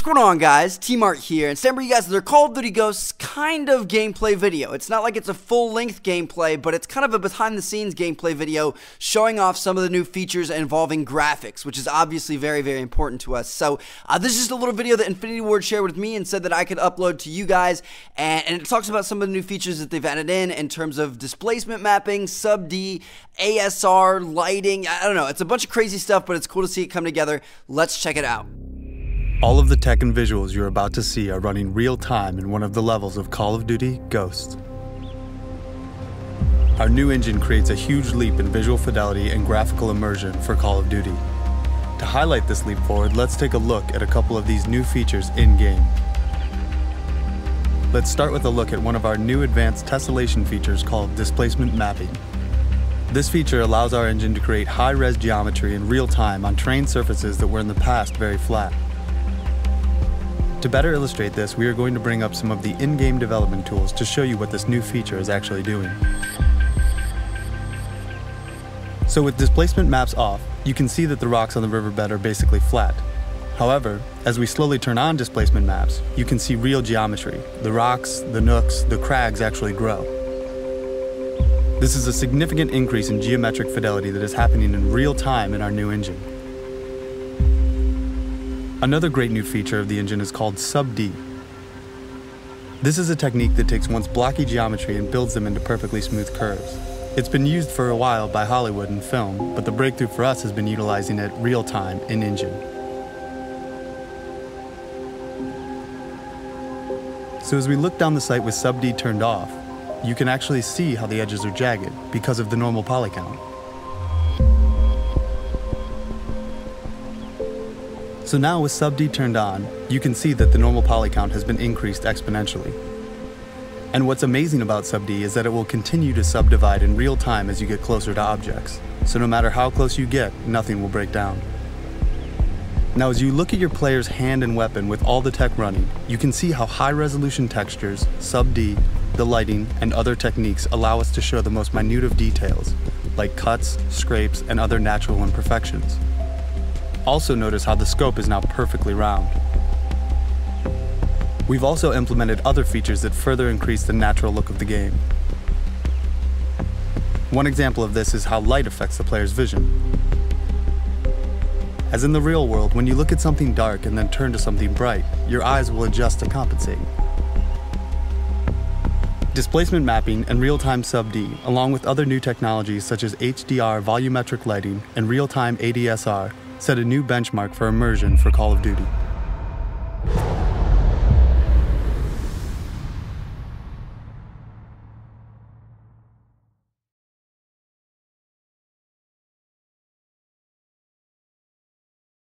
What's going on, guys? T-Mart here, and stand by you guys, their Call of Duty Ghosts kind of gameplay video. It's not like it's a full-length gameplay, but it's kind of a behind-the-scenes gameplay video showing off some of the new features involving graphics, which is obviously very, very important to us. So, this is just a little video that Infinity Ward shared with me and said that I could upload to you guys, and it talks about some of the new features that they've added in terms of displacement mapping, sub-D, ASR, lighting. I don't know, it's a bunch of crazy stuff, but it's cool to see it come together. Let's check it out. All of the tech and visuals you're about to see are running real time in one of the levels of Call of Duty Ghosts. Our new engine creates a huge leap in visual fidelity and graphical immersion for Call of Duty. To highlight this leap forward, let's take a look at a couple of these new features in-game. Let's start with a look at one of our new advanced tessellation features called displacement mapping. This feature allows our engine to create high-res geometry in real time on terrain surfaces that were in the past very flat. To better illustrate this, we are going to bring up some of the in-game development tools to show you what this new feature is actually doing. So with displacement maps off, you can see that the rocks on the riverbed are basically flat. However, as we slowly turn on displacement maps, you can see real geometry. The rocks, the nooks, the crags actually grow. This is a significant increase in geometric fidelity that is happening in real time in our new engine. Another great new feature of the engine is called sub-D. This is a technique that takes one's blocky geometry and builds them into perfectly smooth curves. It's been used for a while by Hollywood and film, but the breakthrough for us has been utilizing it real time in engine. So as we look down the sight with sub-D turned off, you can actually see how the edges are jagged because of the normal poly count. So now with sub-D turned on, you can see that the normal poly count has been increased exponentially. And what's amazing about sub-D is that it will continue to subdivide in real time as you get closer to objects. So no matter how close you get, nothing will break down. Now as you look at your player's hand and weapon with all the tech running, you can see how high-resolution textures, sub-D, the lighting, and other techniques allow us to show the most minute of details, like cuts, scrapes, and other natural imperfections. Also notice how the scope is now perfectly round. We've also implemented other features that further increase the natural look of the game. One example of this is how light affects the player's vision. As in the real world, when you look at something dark and then turn to something bright, your eyes will adjust to compensate. Displacement mapping and real-time sub-D, along with other new technologies such as HDR volumetric lighting and real-time ADSR, set a new benchmark for immersion for Call of Duty.